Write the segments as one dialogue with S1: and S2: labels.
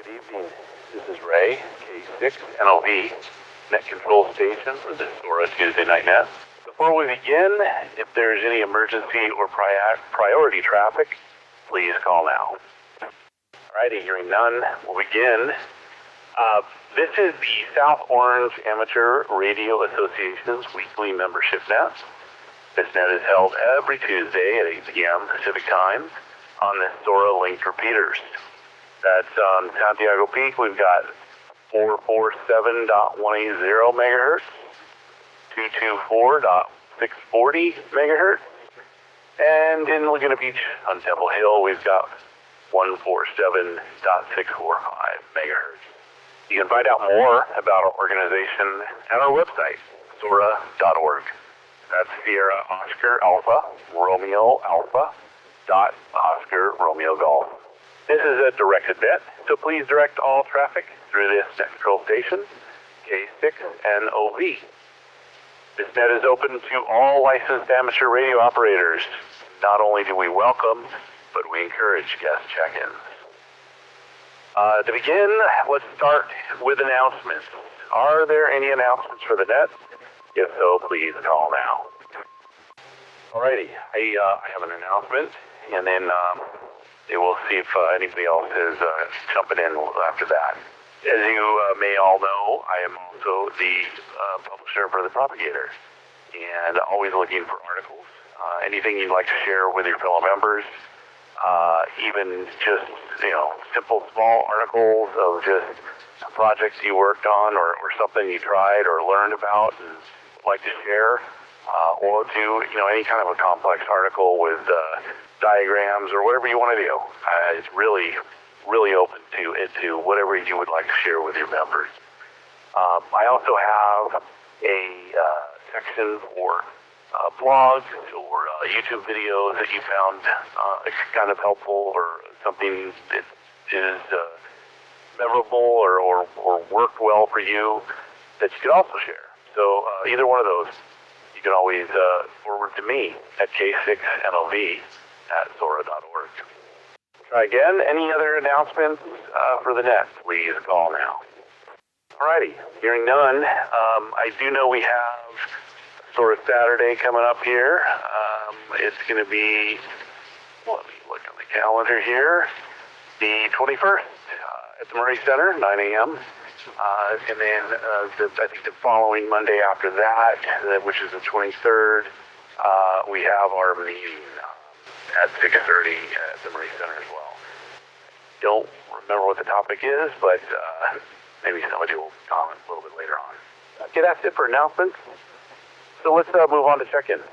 S1: Good evening. This is Ray, K6NLV, Net Control Station for the SOARA Tuesday Night Net. Before we begin, if there's any emergency or priority traffic, please call now. Alrighty, hearing none, we'll begin. This is the South Orange Amateur Radio Association's weekly membership net. This net is held every Tuesday at 8 p.m. Pacific Time on the SOARA linked repeaters. That's on Santiago Peak. We've got 447.180 megahertz, 224.640 megahertz, and in Laguna Beach on Temple Hill, we've got 147.645 megahertz. You can find out more about our organization at our website, SOARA.org. That's Sierra Oscar Alpha, Romeo Alpha, Oscar Romeo Golf. This is a directed net, so please direct all traffic through this net control station, K6NOV. This net is open to all licensed amateur radio operators. Not only do we welcome, but we encourage guest check-ins. To begin, let's start with announcements. Are there any announcements for the net? If so, please call now. Alrighty, I have an announcement, and then we'll see if anybody else is jumping in after that. As you may all know, I am also the publisher for the Propagator, and always looking for articles. Anything you'd like to share with your fellow members, even just simple small articles of just projects you worked on or something you tried or learned about and like to share, or do any kind of a complex article with diagrams or whatever you want to do. It's really open to whatever you would like to share with your members. I also have a section for blogs or YouTube videos that you found kind of helpful or something that is memorable or worked well for you that you could also share. So either one of those, you can always forward to me at K6NLV@SOARA.org. Try again. Any other announcements for the net? Please call now. Alrighty, hearing none, I do know we have SOARA Saturday coming up here. It's going to be, let me look on the calendar here, the 21st at the Murray Center, 9 a.m. And then I think the following Monday after that, which is the 23rd, we have our meeting at 6:30 at the Murray Center as well. Don't remember what the topic is, but maybe somebody will comment a little bit later on. Okay, that's it for announcements. So let's move on to check-in.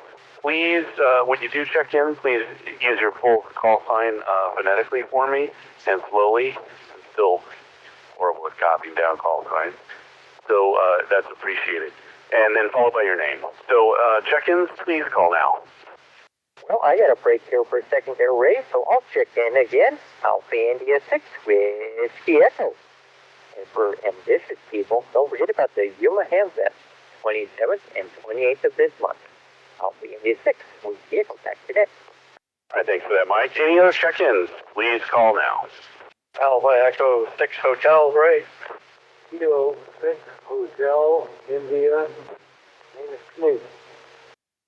S1: Please, when you do check in, please use your full call sign phonetically for me and slowly. I'm still horrible at copying down call signs. So that's appreciated. And then followed by your name. So check-ins, please call now.
S2: Well, I got a break here for a second there, Ray, so I'll check in again. Alpha India 6 with Echo. And for ambitious people, don't forget about the Yuma Hamset, 27th and 28th of this month. Alpha India 6 with Echo. Back to that.
S1: All right, thanks for that, Mike. Any other check-ins, please call now.
S3: Alpha Echo 6 Hotel, Ray. Kilo 6 Hotel, India. Name is Knut.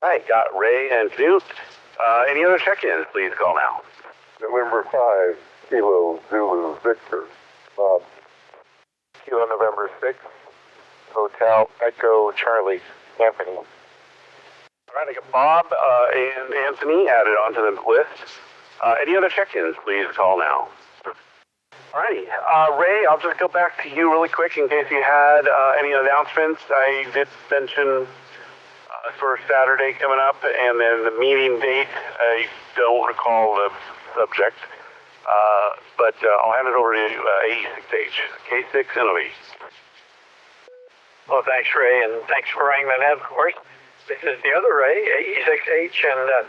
S1: Hi, got Ray and Knut. Any other check-ins, please call now.
S4: November 5, Kilo Zulu Victor, Bob.
S3: Kilo November 6, Hotel Echo Charlie, Anthony.
S1: All right, I got Bob and Anthony added onto the list. Any other check-ins, please call now. Alrighty, Ray, I'll just go back to you really quick in case you had any announcements. I did mention for Saturday coming up, and then the meeting date. I don't recall the subject, but I'll hand it over to AE6H, K6NOV.
S3: Well, thanks, Ray, and thanks for running that, of course. This is the other Ray, AE6H, and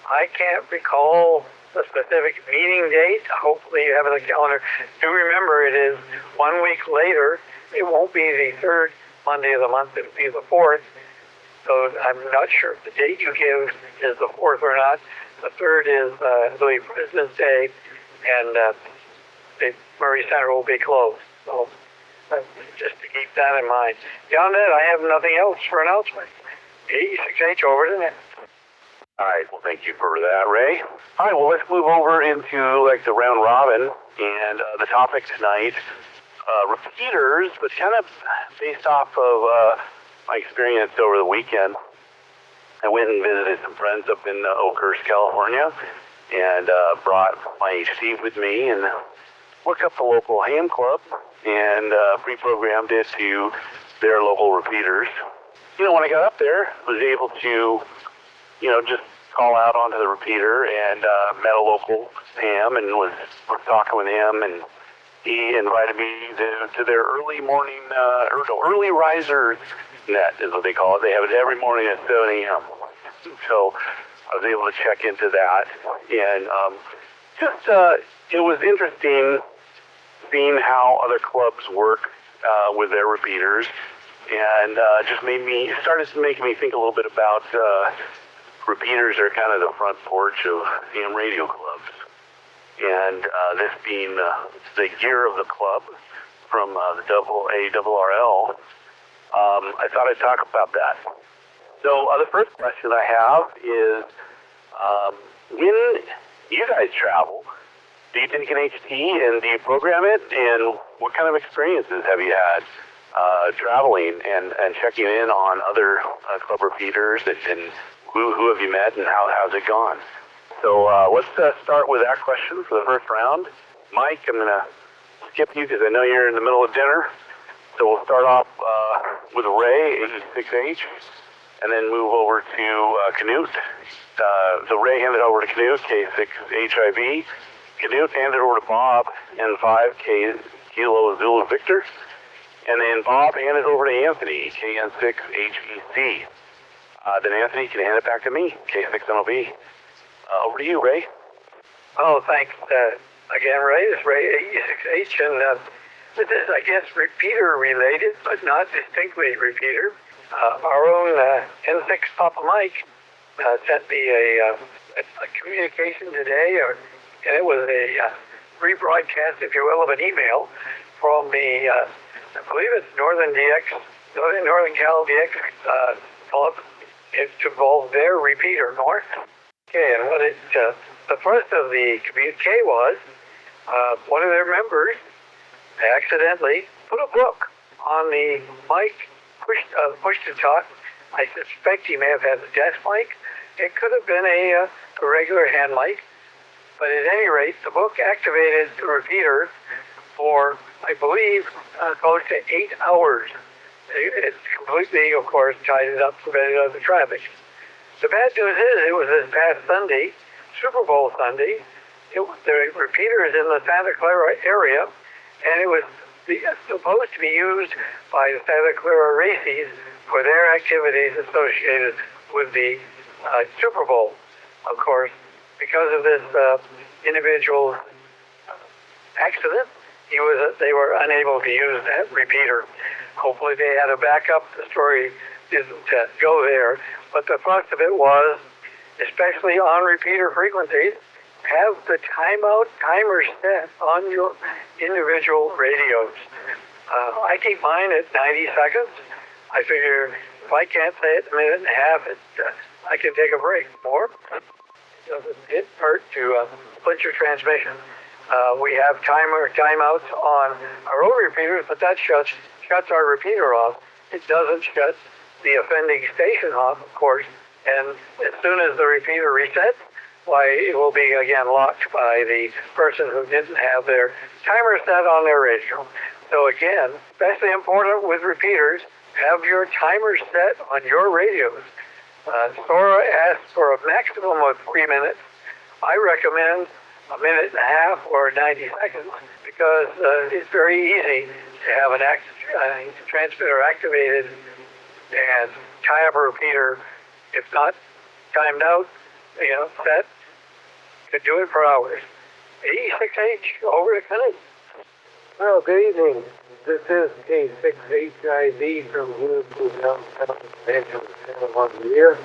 S3: I can't recall the specific meeting date. Hopefully you have it on the calendar. Do remember it is 1 week later. It won't be the third Monday of the month. It'll be the fourth. So I'm not sure if the date you give is the 4th or not. The 3rd is, I believe, President's Day, and the Murray Center will be closed. So just to keep that in mind. Beyond that, I have nothing else for announcement. 86H over to net.
S1: All right, well, thank you for that, Ray. All right, well, let's move over into like the round robin, and the topic tonight, repeaters, but kind of based off of my experience over the weekend. I went and visited some friends up in Oakhurst, California, and brought my HD with me and looked up the local ham club and pre-programmed it to their local repeaters. You know, when I got up there, I was able to, you know, just call out onto the repeater and met a local ham and was talking with him, and he invited me to their early morning, early riser net is what they call it. They have it every morning at 7 a.m. So I was able to check into that, and it was interesting seeing how other clubs work with their repeaters, and started to make me think a little bit about repeaters are kind of the front porch of ham radio clubs, and this being the year of the club from the ARRL, I thought I'd talk about that. So the first question I have is, when you guys travel, do you take an HT and do you program it? And what kind of experiences have you had traveling and checking in on other club repeaters? And who have you met and how's it gone? So let's start with that question for the first round. Mike, I'm going to skip you because I know you're in the middle of dinner. So we'll start off with Ray, 86H, and then move over to Canute. So Ray handed over to Canute, K6HIV. Canute handed over to Bob, N5, Kilo Zulu Victor. And then Bob handed over to Anthony, KN6HEC. Then Anthony can hand it back to me, K6NOB. Over to you, Ray.
S3: Oh, thanks again, Ray. This is Ray, 86H, and this is, I guess, repeater related, but not distinctly repeater. Our own N6 Papa Mike sent me a communication today, and it was a rebroadcast, if you will, of an email from the, I believe it's Northern Cal DX club. It involved their repeater, North. Okay, and what the first of the communique was, one of their members accidentally put a book on the mic, push to talk. I suspect he may have had a desk mic. It could have been a regular hand mic, but at any rate, the book activated the repeater for, I believe, close to 8 hours. It completely, of course, tied it up, prevented other traffic. The bad news is, it was this past Sunday, Super Bowl Sunday. The repeater is in the Santa Clara area, and it was supposed to be used by the Santa Clara races for their activities associated with the Super Bowl. Of course, because of this individual accident, they were unable to use that repeater. Hopefully they had a backup. The story didn't go there, but the thrust of it was, especially on repeater frequencies, have the timer set on your individual radios. I keep mine at 90 seconds. I figure if I can't say it in a minute and a half, I can take a break. More, it doesn't hurt to split your transmission. We have timeouts on our own repeaters, but that shuts our repeater off. It doesn't shut the offending station off, of course. And as soon as the repeater resets, why, it will be again locked by the person who didn't have their timer set on their radio. So again, especially important with repeaters, have your timer set on your radios. SOARA asks for a maximum of 3 minutes. I recommend a minute and a half or 90 seconds because it's very easy to have a transmitter activated and tie up a repeater, if not timed out, set. Could do it for hours. 86H, over to Canute.
S5: Well, good evening. This is K6HIV from Houston, downtown Santa Monica.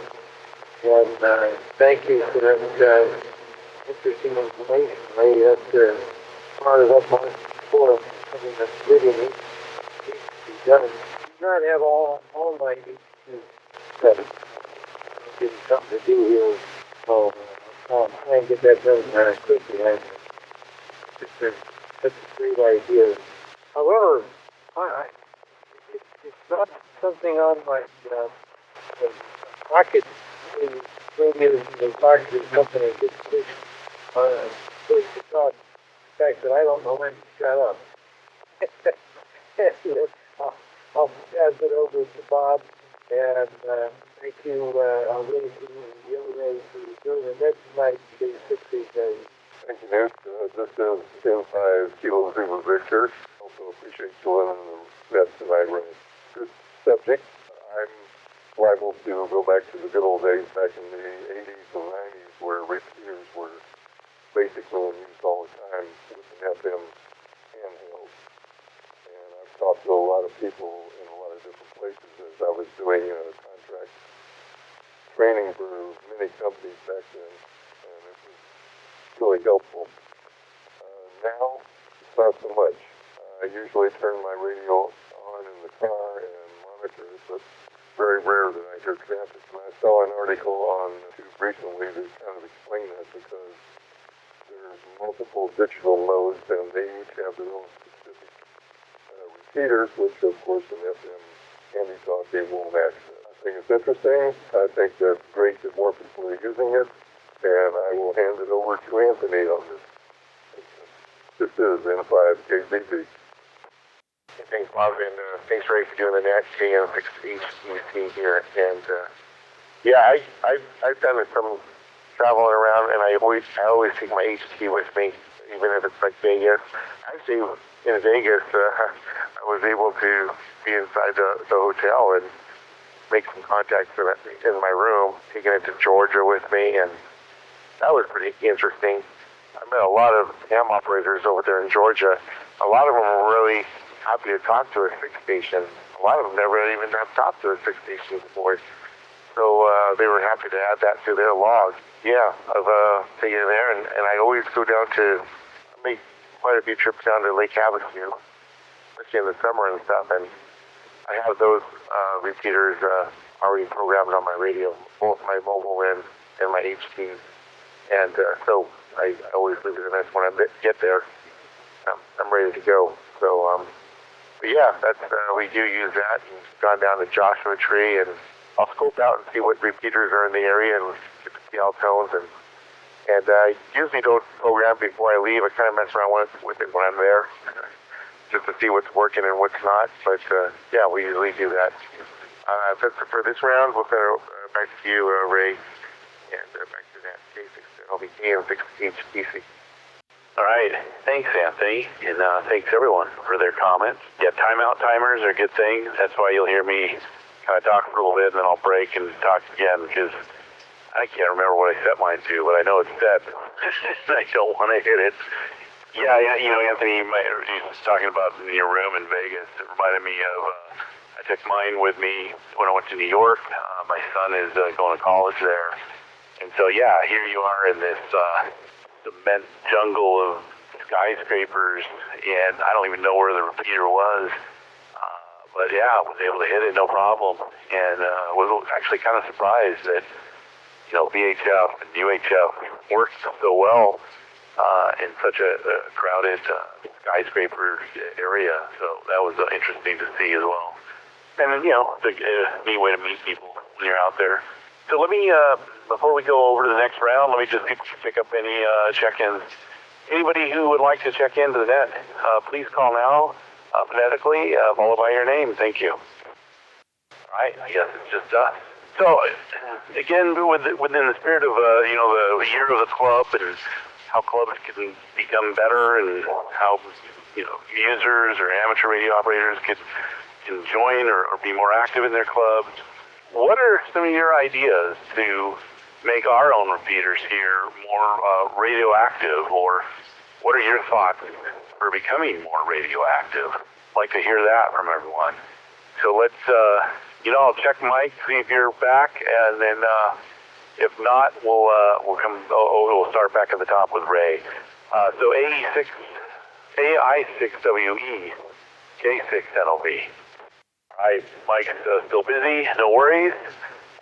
S5: And thank you for that interesting information. That's brought it up once before, something that's really needs to be done. Do not have all my issues set. I'm getting something to do here, so I'll try and get that done very quickly. It's such a great idea. However, it's not something on my pocket. Maybe the pocket is something that gets pushed on the fact that I don't know when to shut up. I'll pass it over to Bob, and thank you, Ray, the other Ray, for doing the net tonight, day 60 days.
S4: Thank you, Newt. This is 10-5 Kilo Zulu Victor. Also appreciate you letting the net tonight, Ray. Good subject. I'm liable to go back to the good old days back in the 80s and 90s where repeaters were basically used all the time with an FM handheld. And I've talked to a lot of people in a lot of different places as I was doing contract training for many companies back then. And it was really helpful. Now, it's not so much. I usually turn my radio on in the car and monitor it, but very rare that I hear traffic. And I saw an article on YouTube recently that kind of explained that because there's multiple digital modes and they each have their own specific repeaters, which of course an FM handy talkie won't access. I think it's interesting. I think that's great that more people are using it. And I will hand it over to Anthony on this. This is N5KBB.
S6: Thanks, Bob, and thanks, Ray, for doing the net HTC here. And I've done some traveling around, and I always take my HT with me, even if it's like Vegas. Actually, in Vegas, I was able to be inside the hotel and make some contacts in my room, taking it to Georgia with me, and that was pretty interesting. I met a lot of ham operators over there in Georgia. A lot of them were really happy to talk to a 6 station. A lot of them never even have talked to a 6 station before. So they were happy to add that to their log. Yeah, of taking it there. And I always go down to, make quite a few trips down to Lake Havasu, especially in the summer and stuff. And I have those repeaters already programmed on my radio, both my mobile and my HT. And so I always leave it a mess when I get there. I'm ready to go. So, but yeah, that's we do use that. And gone down to Joshua Tree, and I'll scope out and see what repeaters are in the area and get the CL tones. And I usually don't program before I leave. I kind of mess around with it when I'm there, just to see what's working and what's not. But yeah, we usually do that. For this round, we'll send it back to you, Ray, and back to that K6 LVK and 6 HTC.
S1: All right. Thanks, Anthony. And thanks, everyone, for their comments. Yeah, timeout timers are a good thing. That's why you'll hear me kind of talk for a little bit, and then I'll break and talk again, because I can't remember what I set mine to, but I know it's set. I don't want to hit it. Yeah, you know, Anthony, you was talking about in your room in Vegas. It reminded me of, I took mine with me when I went to New York. My son is going to college there. And so, yeah, here you are in this cement jungle of skyscrapers, and I don't even know where the repeater was. But yeah, I was able to hit it no problem, and was actually kind of surprised that, you know, VHF and UHF worked so well in such a crowded skyscraper area. So that was interesting to see as well. And, you know, it's a neat way to meet people when you're out there. So let me, before we go over to the next round, let me just pick up any check-ins. Anybody who would like to check into the net, please call now, phonetically, followed by your name. Thank you. All right, I guess it's just us. So, again, within the spirit of, you know, the year of the club and how clubs can become better and how, you know, users or amateur radio operators can join or be more active in their clubs, what are some of your ideas to make our own repeaters here more radioactive, or what are your thoughts for becoming more radioactive? I'd like to hear that from everyone. So let's, you know, I'll check Mike, see if you're back, and then if not, we'll come. We'll start back at the top with Ray. So AE6 AI6WE, K6NOV. All right, Mike's still busy, no worries.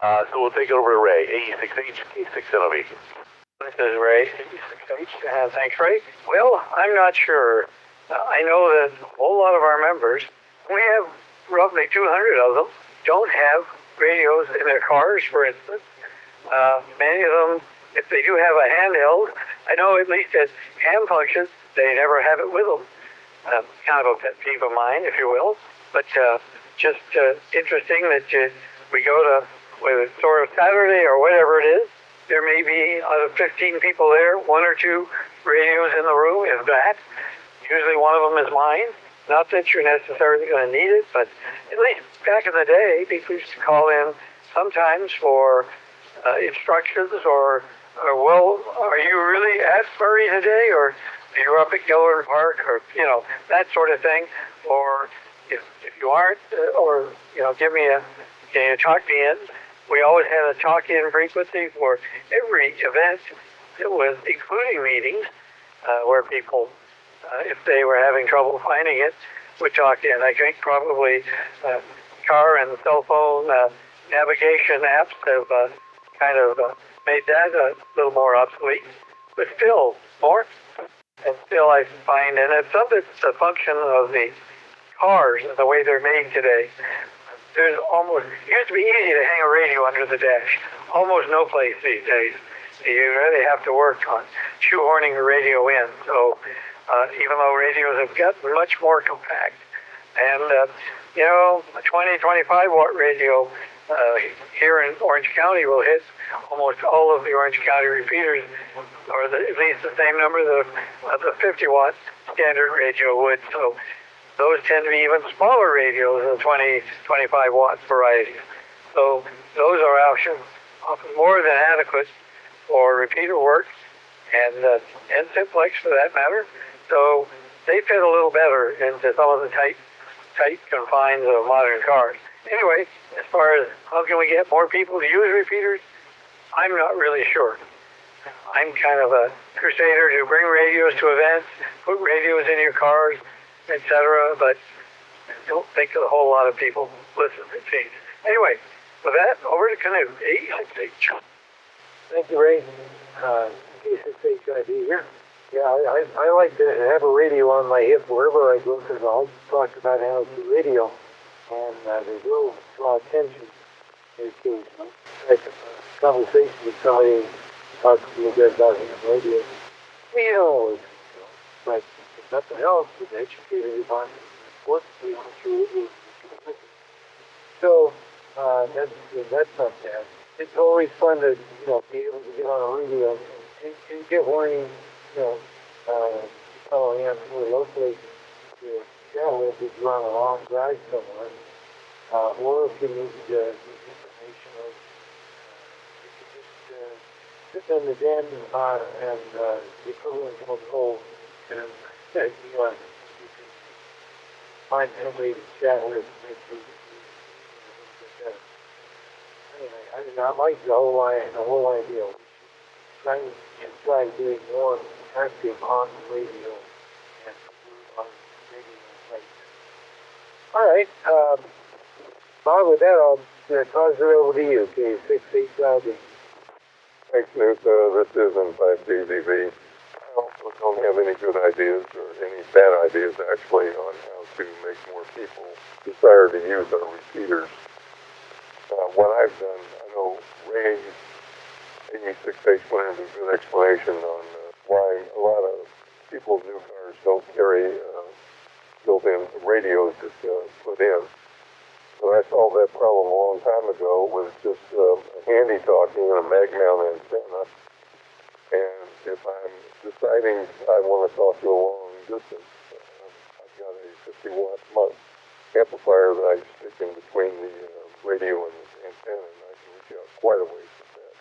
S1: So we'll take it over to Ray, AE6H, K6NOV.
S3: This is Ray, AE6H. Thanks, Ray. Well, I'm not sure. I know that a whole lot of our members, we have roughly 200 of them, don't have radios in their cars, for instance. Many of them, if they do have a handheld, I know at least at hand functions, they never have it with them. Kind of a pet peeve of mine, if you will. But just interesting that we go to, whether it's SOARA Saturday or whatever it is, there may be out of 15 people there, 1 or 2 radios in the room, if that. Usually one of them is mine. Not that you're necessarily going to need it, but at least back in the day, people used to call in sometimes for instructions or, well, are you really at Murray today? Or are you up at Gilbert Park? Or, that sort of thing. Or if you aren't, or, can you talk me in? We always had a talk-in frequency for every event. It was including meetings where people, if they were having trouble finding it, would talk in. I think probably car and cell phone navigation apps have kind of made that a little more obsolete. But still, more. And still I find, and it's a function of the cars and the way they're made today. There's almost, it used to be easy to hang a radio under the dash. Almost no place these days. You really have to work on shoehorning the radio in. So even though radios have gotten much more compact, and a 20, 25 watt radio here in Orange County will hit almost all of the Orange County repeaters, or at least the same number that the 50 watt standard radio would. So those tend to be even smaller radios than 20, 25 watt varieties. So those are often more than adequate for repeater work and simplex for that matter. So they fit a little better into some of the tight confines of modern cars. Anyway, as far as how can we get more people to use repeaters, I'm not really sure. I'm kind of a crusader to bring radios to events, put radios in your cars, etc., but I don't think a whole lot of people listen, it seems. Anyway, with that, over to Canoe, AE6H.
S5: Thank you, Ray. AE6H here. Yeah, I like to have a radio on my hip wherever I go, because I'll talk about how to do radio, and they will draw attention occasionally. Like a conversation with somebody talks to you guys about radio. But if nothing else, it's educated upon what we want to do. So that's not bad. It's always fun to be able to get on a radio and get warning, follow him really locally to chat with if you're on a long drive somewhere, or if you need information, or you can just sit in the den and the equivalent of a hole, and you can find somebody to chat with. Anyway, I like the whole idea. Try doing more active on the radio and on radio sites. All right, Bob, with that, I'll toss it over to you. Okay, 6-8,000.
S4: Thanks, Newt. This isn't 5DVV. I also don't have any good ideas or any bad ideas, actually, on how to make more people desire to use our repeaters. What I've done, I know Ray AE6H went into a good explanation on why a lot of people's new cars don't carry built-in radios to put in. So I solved that problem a long time ago with just a handy talking and a mag mount antenna. And if I'm deciding I want to talk to a long distance, I've got a 50-watt amplifier that I stick in between the radio and the antenna, and I can reach out quite a ways with that.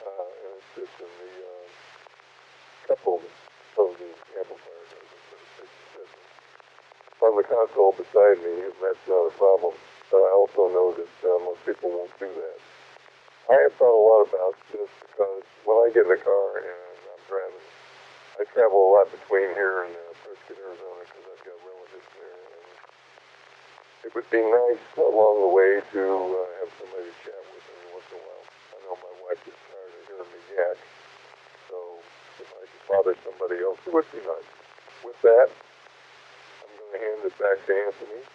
S4: And it's just in the couple of the amplifier does. On the console beside me, that's not a problem. I also know that most people won't do that. I have thought a lot about this because when I get in the car and I'm driving, I travel a lot between here and Frisco in Arizona because I've got relatives there. And it would be nice along the way to have somebody to chat with every once in a while. I know my wife is tired of hearing me yak, so if I could bother somebody else, it would be nice. With that, I'm going to hand it back to Anthony.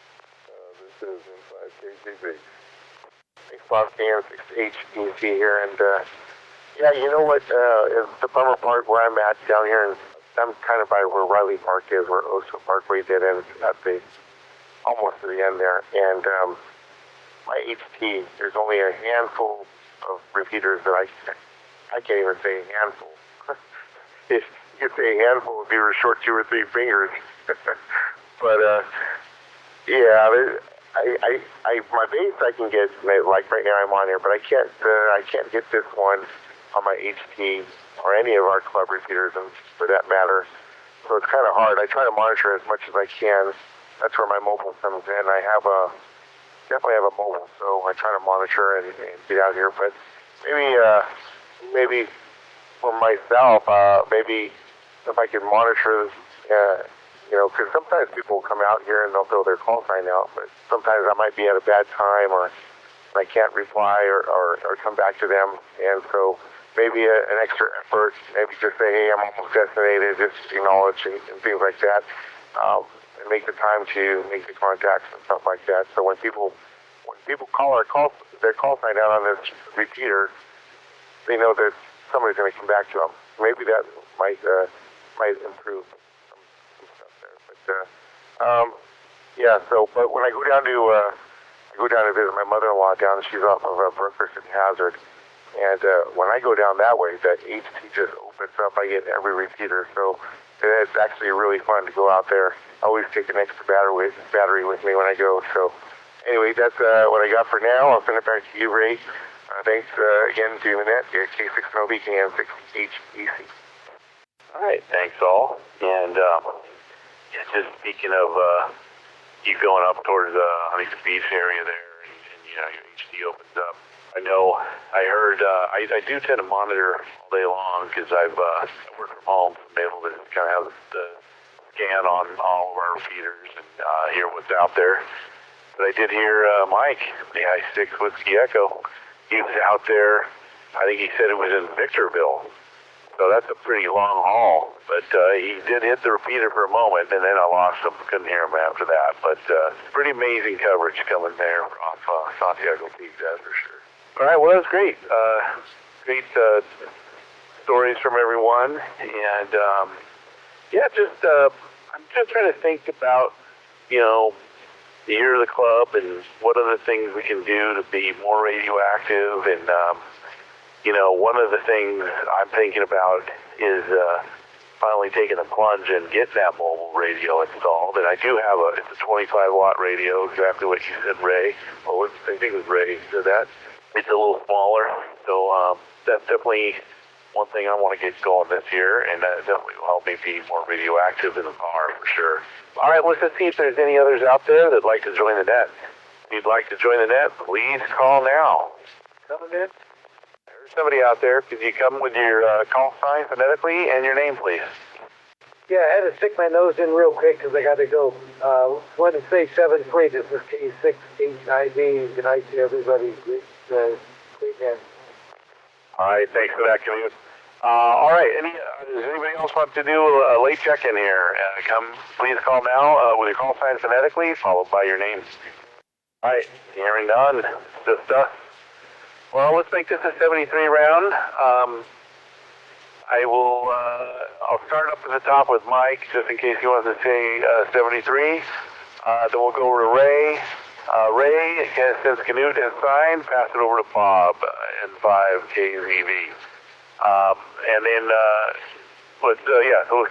S4: This is N5KGB.
S6: Thanks, Bob. Dan, 6HDC here, and yeah, you know what? The bummer part where I'm at down here, and I'm kind of by where Riley Park is, where Oso Parkway did end at the almost to the end there, and my HT, there's only a handful of repeaters that I can't even say a handful. If you could say a handful, it would be short 2 or 3 fingers. But yeah, my base I can get, like right now I'm on here, but I can't get this one on my HT or any of our club repeaters, and for that matter. So it's kind of hard. I try to monitor as much as I can. That's where my mobile comes in. I definitely have a mobile, so I try to monitor and get out here. But maybe for myself, maybe if I could monitor, because sometimes people come out here and they'll throw their call sign out, but sometimes I might be at a bad time or I can't reply or come back to them, and so maybe an extra effort, maybe just say, hey, I'm almost destinated, just acknowledge and things like that. And make the time to make the contacts and stuff like that. So when people call their call sign out on this repeater, they know that somebody's going to come back to them. Maybe that might improve some stuff there. But yeah. So, but when I go down to visit my mother-in-law down, she's off of Brookhurst and Hazard, and when I go down that way, that HT just opens up. I get every repeater, so it's actually really fun to go out there. I always take an extra battery with me when I go. So anyway, that's what I got for now. I'll send it back to you, Ray. Thanks again to the net, K6NOB, KN6HEC.
S1: All right, thanks all. And just speaking of you going up towards Huntington Beach area there, and your HD opens up. I know. I heard. I do tend to monitor all day long because I work from home, so I'm able to kind of have the scan on all of our feeders and hear what's out there. But I did hear Mike, the I-6 Whiskey Echo. He was out there. I think he said it was in Victorville. So that's a pretty long haul. But he did hit the repeater for a moment, and then I lost him. Couldn't hear him after that. But pretty amazing coverage coming there off Santiago Peak, that's for sure. All right, well, that was great. Great stories from everyone. And, yeah, I'm just trying to think about, the year of the club and what other things we can do to be more radioactive. And, one of the things I'm thinking about is finally taking a plunge and getting that mobile radio installed. And I do have it's a 25-watt radio, exactly what you said, Ray. Well, I think it was Ray who said that. It's a little smaller, so that's definitely one thing I want to get going this year, and that definitely will help me be more radioactive in the car for sure. All right, let's see if there's any others out there that'd like to join the net. If you'd like to join the net, please call now. Coming in. There's somebody out there. Could you come with your call sign phonetically and your name, please?
S5: Yeah, I had to stick my nose in real quick because I got to go. Want to say 7-3. This is K6HIB. Good night to everybody. Great man.
S1: All right, thanks for that, Commute. All right, does anybody else want to do a late check-in here? Please call now with your call sign phonetically, followed by your name. All right, hearing none. Just us. Well, let's make this a 73 round. I'll start up at the top with Mike, just in case he wants to say 73. Then we'll go over to Ray. Ray, since Canute has signed, pass it over to Bob, N5KZV. And then, so let's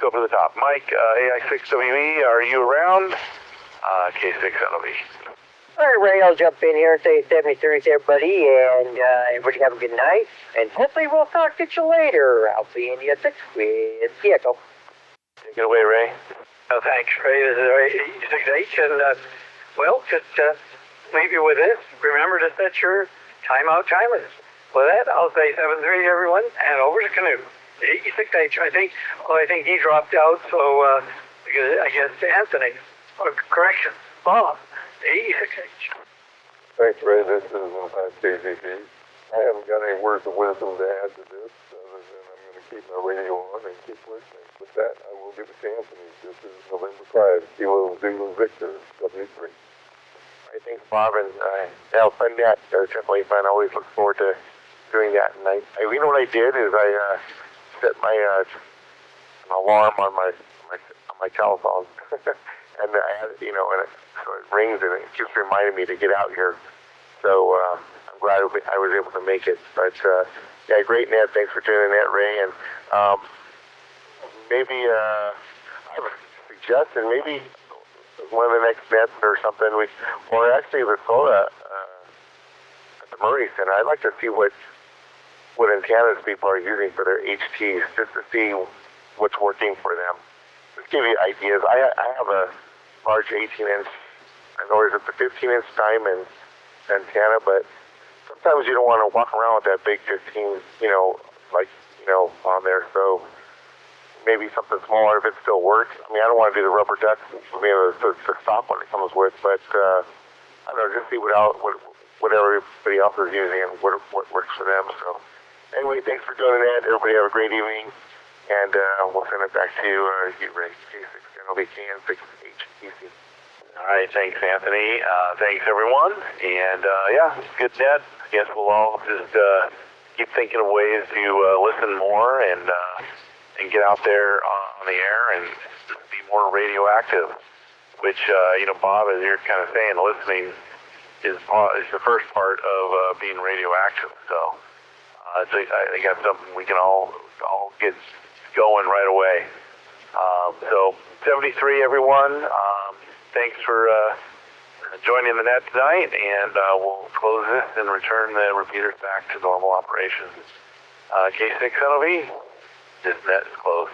S1: go to the top. Mike, AI6WE, are you around? K6NOV.
S2: All right, Ray, I'll jump in here and say 73 to everybody, and everybody have a good night. And hopefully we'll talk to you later. I'll be in the 6 with the Echo.
S1: Take it away, Ray.
S3: Thanks, Ray. This is Ray 6H, and just leave you with this. Remember to set your timeout timers. With that, I'll say 7-3 to everyone, and over to Canute. 6H, I think he dropped out, so the I guess Anthony, or correction, Bob, the 86H.
S4: Thanks, Ray. This is KZP. I haven't got any words of wisdom to add to this, other than I'm going to keep my radio on and keep listening. With that, I will give it to Anthony. This is November 5, Kilo Zulu Victor, W3.
S6: Thanks, Bob, and fun that. It's definitely fun. I always look forward to doing that. And you know what I did is I set my an alarm on my telephone, and I had and so it rings and it keeps reminding me to get out here. So I'm glad I was able to make it. But yeah, great, Ned. Thanks for tuning in, that, Ray. And maybe I have a suggestion. Maybe one of the next nets or something, or actually the SOARA at the Murray Center. I'd like to see what antennas people are using for their HTs, just to see what's working for them. Just give you ideas. I have a large 18-inch, I know it's a 15-inch diamond antenna, but sometimes you don't want to walk around with that big 15, on there. So maybe something smaller if it still works. I mean, I don't want to do the rubber duck, the stock one it comes with, but I don't know, just see what everybody else is using and what works for them. So anyway, thanks for doing that. Everybody have a great evening, and we'll send it back to you, Ray, K6NLBKN6HTC.
S1: All right, thanks, Anthony. Thanks, everyone. And yeah, good, Ned. I guess we'll all just keep thinking of ways to listen more and get out there on the air and be more radioactive, which, Bob, as you're kind of saying, listening is the first part of being radioactive. So I think that's something we can all get going right away. So 73, everyone. Thanks for joining the net tonight, and we'll close this and return the repeaters back to normal operations. K6NOV, this net is closed.